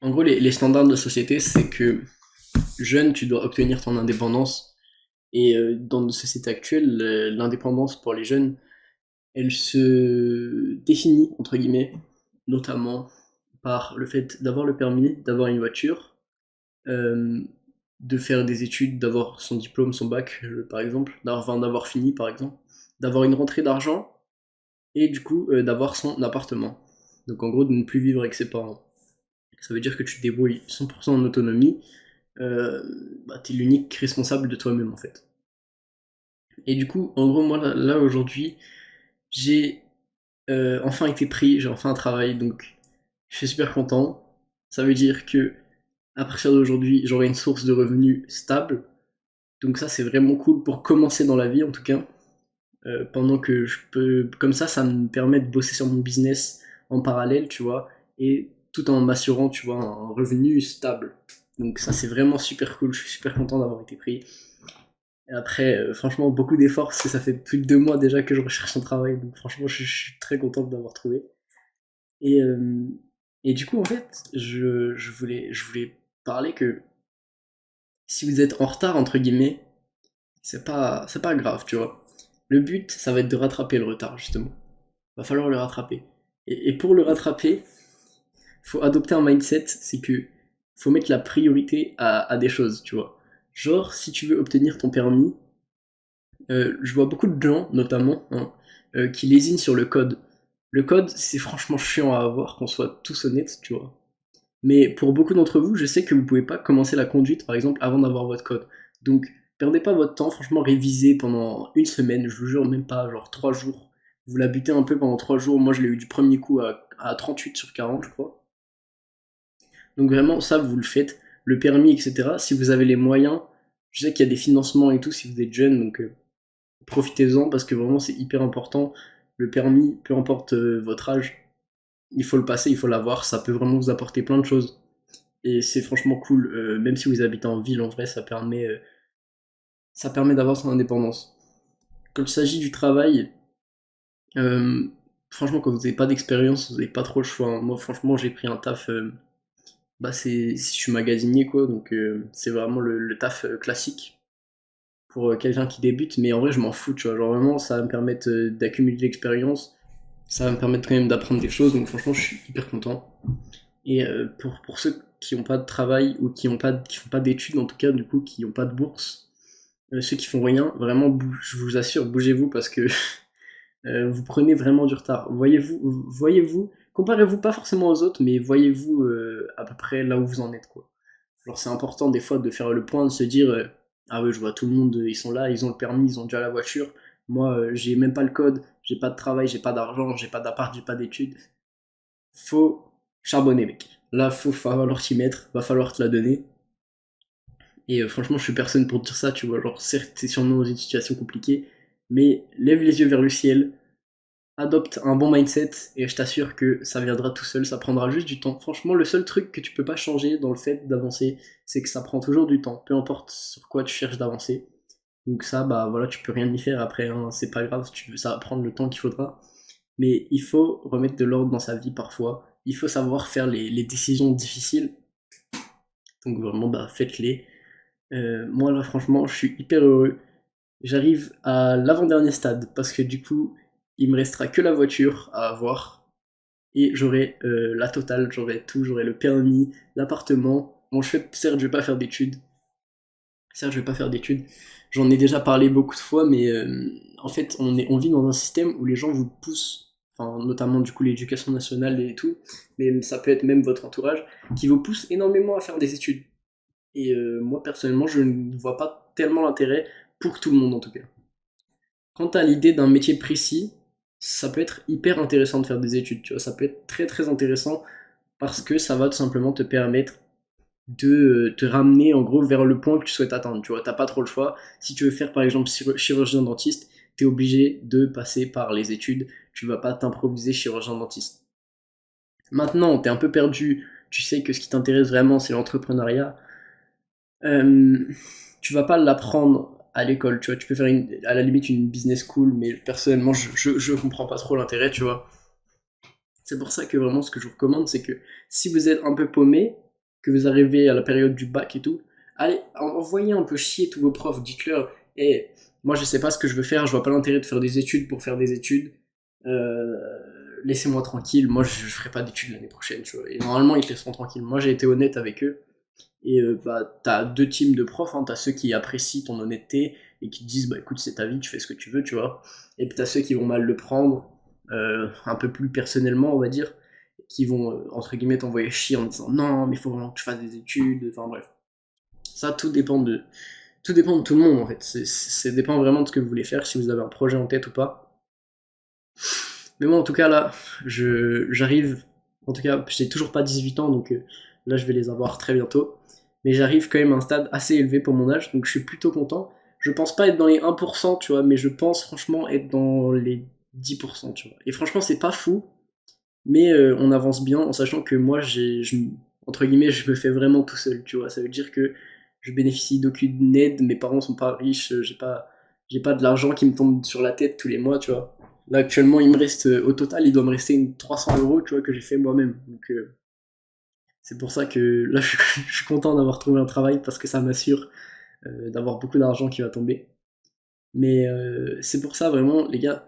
En gros, les standards de la société, c'est que jeune, tu dois obtenir ton indépendance. Et dans nos sociétés actuelles, l'indépendance pour les jeunes, elle se définit, entre guillemets, notamment par le fait d'avoir le permis, d'avoir une voiture, euh, de faire des études, d'avoir son diplôme, son bac, par exemple, d'avoir fini, par exemple, d'avoir une rentrée d'argent, et du coup, d'avoir son appartement. Donc en gros, de ne plus vivre avec ses parents. Ça veut dire que tu te débrouilles 100% en autonomie, euh, bah, t'es l'unique responsable de toi-même en fait. Et du coup, en gros, moi là aujourd'hui, j'ai enfin été pris, j'ai enfin un travail, donc je suis super content. Ça veut dire que à partir d'aujourd'hui, j'aurai une source de revenus stable. Donc ça, c'est vraiment cool pour commencer dans la vie en tout cas. Pendant que je peux, comme ça me permet de bosser sur mon business en parallèle, tu vois, et tout en m'assurant, tu vois, un revenu stable. Donc ça, c'est vraiment super cool. Je suis super content d'avoir été pris. Et après, franchement, beaucoup d'efforts parce que ça fait plus de 2 mois déjà que je recherche un travail. Donc franchement, je suis très content de l'avoir trouvé. Et, euh, et du coup, en fait, je voulais parler que si vous êtes en retard, entre guillemets, c'est pas grave, tu vois. Le but, ça va être de rattraper le retard, justement. Va falloir le rattraper. Et pour le rattraper, faut adopter un mindset, c'est que faut mettre la priorité à des choses, tu vois. Genre, si tu veux obtenir ton permis, je vois beaucoup de gens, notamment, hein, qui lésinent sur le code. Le code, c'est franchement chiant à avoir, qu'on soit tous honnêtes, tu vois. Mais pour beaucoup d'entre vous, je sais que vous pouvez pas commencer la conduite, par exemple, avant d'avoir votre code. Donc, perdez pas votre temps, franchement, révisez pendant une semaine, je vous jure, même pas, genre 3 jours. Vous la butez un peu pendant 3 jours. Moi, je l'ai eu du premier coup à 38 sur 40, je crois. Donc, vraiment, ça, vous le faites. Le permis, etc. Si vous avez les moyens, je sais qu'il y a des financements et tout si vous êtes jeune, donc profitez-en parce que vraiment, c'est hyper important. Le permis, peu importe votre âge, il faut le passer, il faut l'avoir. Ça peut vraiment vous apporter plein de choses. Et c'est franchement cool, même si vous habitez en ville, en vrai, ça permet d'avoir son indépendance. Quand il s'agit du travail, euh, franchement, quand vous n'avez pas d'expérience, vous n'avez pas trop le choix, hein. Moi, franchement, j'ai pris un taf, bah, je suis magasinier, quoi, donc c'est vraiment le taf classique pour quelqu'un qui débute, mais en vrai, je m'en fous, tu vois. Genre, vraiment, ça va me permettre d'accumuler de l'expérience, ça va me permettre quand même d'apprendre des choses, donc franchement, je suis hyper content. Et pour ceux qui n'ont pas de travail ou qui font pas d'études en tout cas, du coup, qui n'ont pas de bourse, ceux qui font rien, vraiment, je vous assure, bougez-vous parce que vous prenez vraiment du retard. Voyez-vous, comparez-vous pas forcément aux autres, mais voyez-vous à peu près là où vous en êtes, quoi. Alors c'est important des fois de faire le point, de se dire ah ouais, je vois tout le monde, ils sont là, ils ont le permis, ils ont déjà la voiture. Moi, j'ai même pas le code, j'ai pas de travail, j'ai pas d'argent, j'ai pas d'appart, j'ai pas d'études. Faut charbonner, mec. Là, va falloir t'y mettre, va falloir te la donner. Et franchement, je suis personne pour te dire ça, tu vois. Genre, certes, t'es sûrement dans une situation compliquée, mais lève les yeux vers le ciel, adopte un bon mindset, et je t'assure que ça viendra tout seul, ça prendra juste du temps. Franchement, le seul truc que tu peux pas changer dans le fait d'avancer, c'est que ça prend toujours du temps, peu importe sur quoi tu cherches d'avancer. Donc ça, bah voilà, tu peux rien y faire après, hein, c'est pas grave, ça va prendre le temps qu'il faudra. Mais il faut remettre de l'ordre dans sa vie parfois. Il faut savoir faire les décisions difficiles. Donc vraiment, bah, faites-les. Moi là, franchement, je suis hyper heureux. J'arrive à l'avant-dernier stade parce que du coup, il me restera que la voiture à avoir et j'aurai la totale, j'aurai tout, j'aurai le permis, l'appartement. Bon, certes, je vais pas faire d'études. Certes, je vais pas faire d'études. J'en ai déjà parlé beaucoup de fois, mais en fait, on vit dans un système où les gens vous poussent, enfin, notamment du coup l'éducation nationale et tout, mais ça peut être même votre entourage, qui vous pousse énormément à faire des études. Et moi, personnellement, je ne vois pas tellement l'intérêt pour tout le monde en tout cas. Quant à l'idée d'un métier précis, ça peut être hyper intéressant de faire des études, tu vois, ça peut être très très intéressant parce que ça va tout simplement te permettre de te ramener en gros vers le point que tu souhaites atteindre. Tu vois, t'as pas trop le choix. Si tu veux faire par exemple chirurgien dentiste, t'es obligé de passer par les études. Tu vas pas t'improviser chirurgien dentiste. Maintenant, t'es un peu perdu. Tu sais que ce qui t'intéresse vraiment, c'est l'entrepreneuriat. Euh, Tu vas pas l'apprendre à l'école. Tu vois, tu peux faire à la limite une business school, mais personnellement, je comprends pas trop l'intérêt. Tu vois. C'est pour ça que vraiment, ce que je vous recommande, c'est que si vous êtes un peu paumé, que vous arrivez à la période du bac et tout, allez, envoyez un peu chier tous vos profs, dites-leur, hey, moi je sais pas ce que je veux faire, je vois pas l'intérêt de faire des études pour faire des études, euh, laissez-moi tranquille, moi je ferai pas d'études l'année prochaine, tu vois. Et normalement ils te laisseront tranquille. Moi j'ai été honnête avec eux, et bah, t'as deux teams de profs, hein. T'as ceux qui apprécient ton honnêteté et qui te disent bah écoute c'est ta vie, tu fais ce que tu veux, tu vois. Et puis t'as ceux qui vont mal le prendre, un peu plus personnellement on va dire, qui vont entre guillemets t'envoyer chier en disant non mais il faut vraiment que tu fasses des études, enfin bref. Ça tout dépend de tout le monde en fait. Ça dépend vraiment de ce que vous voulez faire, si vous avez un projet en tête ou pas. Mais moi en tout cas là, j'arrive, en tout cas j'ai toujours pas 18 ans donc là je vais les avoir très bientôt. Mais j'arrive quand même à un stade assez élevé pour mon âge, donc je suis plutôt content. Je pense pas être dans les 1%, tu vois, mais je pense franchement être dans les 10%, tu vois. Et franchement c'est pas fou, mais on avance bien en sachant que moi entre guillemets je me fais vraiment tout seul, tu vois. Ça veut dire que je bénéficie d'aucune aide, mes parents sont pas riches, j'ai pas de l'argent qui me tombe sur la tête tous les mois, tu vois. Là actuellement il me reste au total il doit me rester une 300 € tu vois que j'ai fait moi-même. Donc c'est pour ça que là je suis content d'avoir trouvé un travail parce que ça m'assure d'avoir beaucoup d'argent qui va tomber. Mais c'est pour ça vraiment les gars,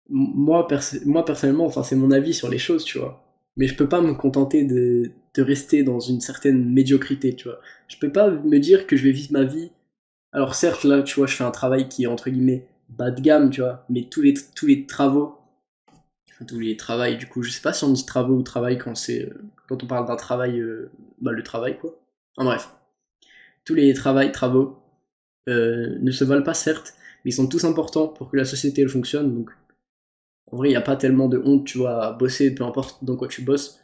moi personnellement, enfin c'est mon avis sur les choses, tu vois. Mais je peux pas me contenter de rester dans une certaine médiocrité, tu vois. Je peux pas me dire que je vais vivre ma vie. Alors certes là, tu vois, je fais un travail qui est entre guillemets bas de gamme, tu vois. Mais tous les travails, du coup, je sais pas si on dit travaux ou travail quand quand on parle d'un travail, bah le travail quoi. En bref, tous les travaux ne se valent pas certes, mais ils sont tous importants pour que la société elle fonctionne. Donc en vrai, il n'y a pas tellement de honte, tu vois, à bosser, peu importe dans quoi tu bosses.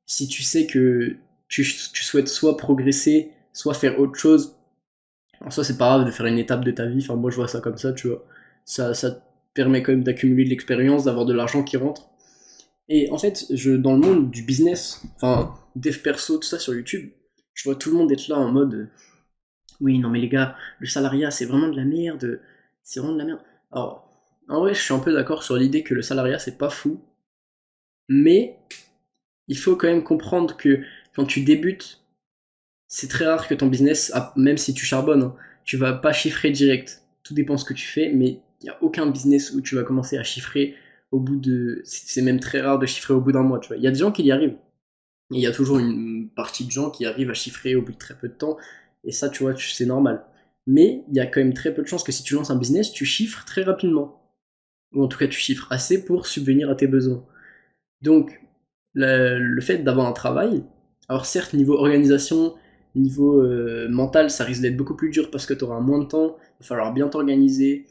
Si tu sais que tu souhaites soit progresser, soit faire autre chose, en soi, c'est pas grave de faire une étape de ta vie. Enfin, moi, je vois ça comme ça, tu vois. Ça te permet quand même d'accumuler de l'expérience, d'avoir de l'argent qui rentre. Et en fait, dans le monde du business, enfin, dev perso, tout ça sur YouTube, je vois tout le monde être là en mode oui, non, mais les gars, le salariat, c'est vraiment de la merde. C'est vraiment de la merde. Alors, en vrai, je suis un peu d'accord sur l'idée que le salariat, c'est pas fou. Mais il faut quand même comprendre que quand tu débutes, c'est très rare que ton business, même si tu charbonnes, hein, tu vas pas chiffrer direct. Tout dépend de ce que tu fais, mais il n'y a aucun business où tu vas commencer à chiffrer au bout de. C'est même très rare de chiffrer au bout d'un mois, tu vois. Il y a des gens qui y arrivent. Et il y a toujours une partie de gens qui arrivent à chiffrer au bout de très peu de temps. Et ça, tu vois, c'est normal. Mais il y a quand même très peu de chances que si tu lances un business, tu chiffres très rapidement. Ou en tout cas, tu chiffres assez pour subvenir à tes besoins. Donc, le fait d'avoir un travail, alors certes, niveau organisation, niveau mental, ça risque d'être beaucoup plus dur parce que tu auras moins de temps, il va falloir bien t'organiser,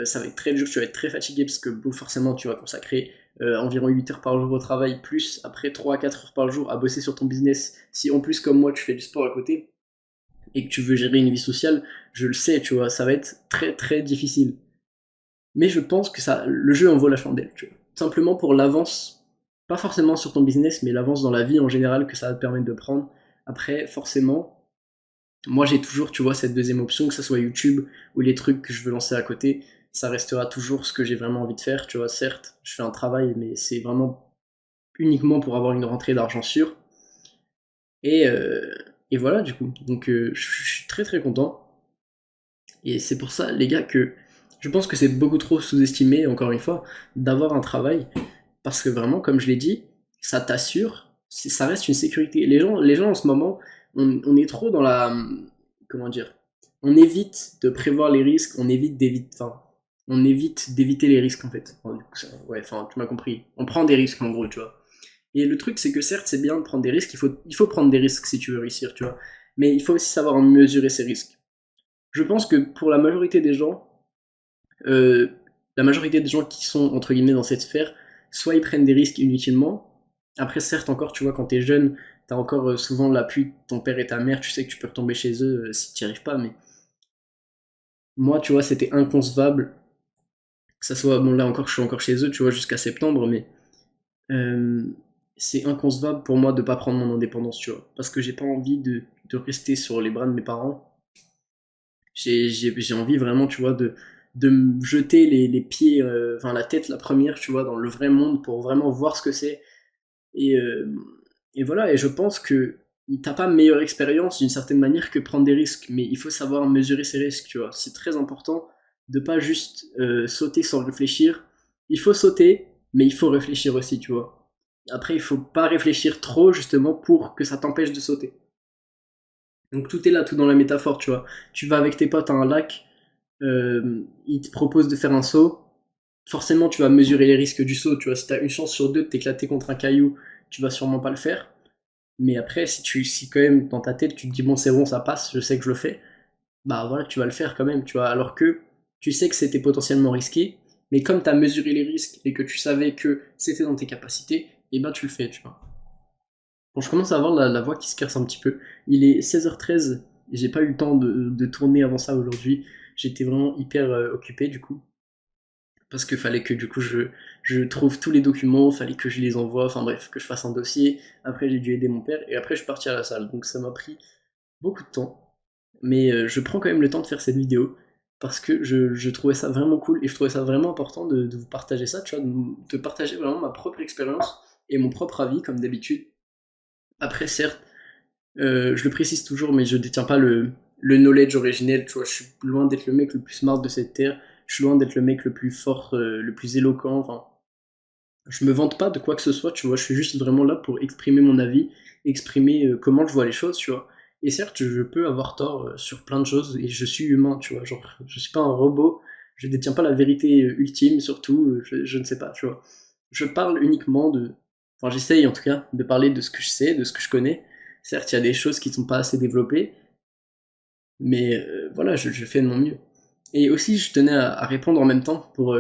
ça va être très dur, tu vas être très fatigué parce que bon, forcément, tu vas consacrer environ 8 heures par jour au travail, plus après 3 à 4 heures par jour à bosser sur ton business. Si en plus, comme moi, tu fais du sport à côté et que tu veux gérer une vie sociale, je le sais, tu vois, ça va être très très difficile. Mais je pense que le jeu en vaut la chandelle, tu vois. Simplement pour l'avance, pas forcément sur ton business, mais l'avance dans la vie en général que ça va te permettre de prendre. Après, forcément, moi j'ai toujours, tu vois, cette deuxième option, que ce soit YouTube ou les trucs que je veux lancer à côté, ça restera toujours ce que j'ai vraiment envie de faire, tu vois. Certes, je fais un travail, mais c'est vraiment uniquement pour avoir une rentrée d'argent sûre. Et, euh, et voilà, du coup. Donc, je suis très très content. Et c'est pour ça, les gars, que je pense que c'est beaucoup trop sous-estimé, encore une fois, d'avoir un travail. Parce que vraiment, comme je l'ai dit, ça t'assure, ça reste une sécurité. Les gens en ce moment, on est trop dans la. Comment dire? On évite de prévoir les risques, on évite d'éviter les risques en fait. Enfin, du coup, ouais, enfin, tu m'as compris. On prend des risques en gros, tu vois. Et le truc, c'est que certes, c'est bien de prendre des risques, il faut prendre des risques si tu veux réussir, tu vois. Mais il faut aussi savoir mesurer ces risques. Je pense que pour euh, la majorité des gens qui sont entre guillemets dans cette sphère, soit ils prennent des risques inutilement. Après, certes, encore, tu vois, quand t'es jeune, t'as encore souvent l'appui de ton père et ta mère, tu sais que tu peux retomber chez eux si t'y arrives pas. Mais moi, tu vois, c'était inconcevable que ça soit. Bon, là encore, je suis encore chez eux, tu vois, jusqu'à septembre, mais euh, c'est inconcevable pour moi de pas prendre mon indépendance, tu vois, parce que j'ai pas envie de rester sur les bras de mes parents. J'ai envie vraiment, tu vois, de me jeter les pieds, enfin la tête la première, tu vois, dans le vrai monde pour vraiment voir ce que c'est. Et, euh, Et voilà, et je pense que t'as pas meilleure expérience d'une certaine manière que prendre des risques, mais il faut savoir mesurer ses risques, tu vois. C'est très important de pas juste sauter sans réfléchir. Il faut sauter, mais il faut réfléchir aussi, tu vois. Après, il faut pas réfléchir trop, justement, pour que ça t'empêche de sauter. Donc tout est là, tout dans la métaphore, tu vois. Tu vas avec tes potes à un lac, ils te proposent de faire un saut. Forcément, tu vas mesurer les risques du saut, tu vois. Si t'as une chance sur deux de t'éclater contre un caillou, tu vas sûrement pas le faire. Mais après, si quand même dans ta tête tu te dis bon c'est bon ça passe, je sais que je le fais, bah voilà tu vas le faire quand même, tu vois. Alors que tu sais que c'était potentiellement risqué, mais comme tu as mesuré les risques et que tu savais que c'était dans tes capacités, et ben tu le fais, tu vois. Bon, je commence à avoir la voix qui se casse un petit peu. Il est 16h13, et j'ai pas eu le temps de tourner avant ça aujourd'hui. J'étais vraiment hyper occupé du coup. Parce qu'il fallait que du coup je trouve tous les documents, fallait que je les envoie, enfin bref, que je fasse un dossier. Après j'ai dû aider mon père et après je suis parti à la salle. Donc ça m'a pris beaucoup de temps. Mais je prends quand même le temps de faire cette vidéo parce que je trouvais ça vraiment cool et je trouvais ça vraiment important de vous partager ça, tu vois, de partager vraiment ma propre expérience et mon propre avis comme d'habitude. Après certes, je le précise toujours, mais je détiens pas le knowledge originel, tu vois, je suis loin d'être le mec le plus smart de cette terre, je suis loin d'être le mec le plus fort, le plus éloquent, enfin, je me vante pas de quoi que ce soit, tu vois, je suis juste vraiment là pour exprimer mon avis, exprimer comment je vois les choses, tu vois. Et certes, je peux avoir tort sur plein de choses, et je suis humain, tu vois, genre, je suis pas un robot, je détiens pas la vérité ultime, surtout, je ne sais pas, tu vois. Je parle uniquement de... Enfin, j'essaye en tout cas de parler de ce que je sais, de ce que je connais. Certes, il y a des choses qui sont pas assez développées, mais voilà, je fais de mon mieux. Et aussi, je tenais à répondre en même temps pour...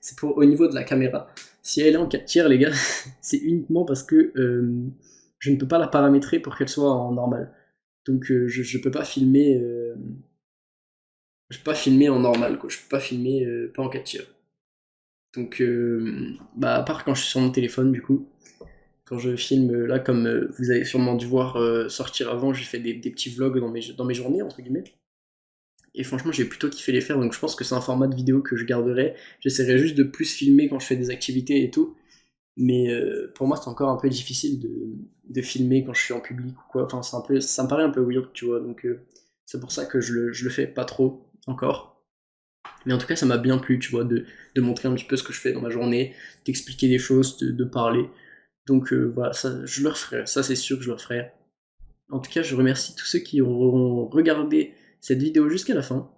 c'est pour au niveau de la caméra. Si elle est en 4 tiers, les gars, c'est uniquement parce que je ne peux pas la paramétrer pour qu'elle soit en normal. Donc je peux pas filmer... je peux pas filmer en normal, quoi. Je peux pas filmer pas en 4 tiers. Donc, bah, à part quand je suis sur mon téléphone, du coup, quand je filme, là, comme vous avez sûrement dû voir sortir avant, j'ai fait des petits vlogs dans mes journées, entre guillemets. Et franchement, j'ai plutôt kiffé les faire, donc je pense que c'est un format de vidéo que je garderai. J'essaierai juste de plus filmer quand je fais des activités et tout. Mais pour moi, c'est encore un peu difficile de filmer quand je suis en public ou quoi. Enfin, c'est un peu, ça me paraît un peu weird, tu vois. Donc, c'est pour ça que je le fais pas trop encore. Mais en tout cas, ça m'a bien plu, tu vois, de montrer un petit peu ce que je fais dans ma journée, d'expliquer des choses, de parler. Donc, voilà, ça, je le referai. Ça, c'est sûr que je le referai. En tout cas, je remercie tous ceux qui auront regardé cette vidéo jusqu'à la fin.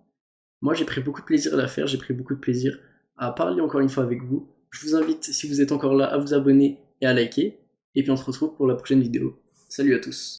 Moi, j'ai pris beaucoup de plaisir à la faire, j'ai pris beaucoup de plaisir à parler encore une fois avec vous. Je vous invite, si vous êtes encore là, à vous abonner et à liker. Et puis on se retrouve pour la prochaine vidéo. Salut à tous.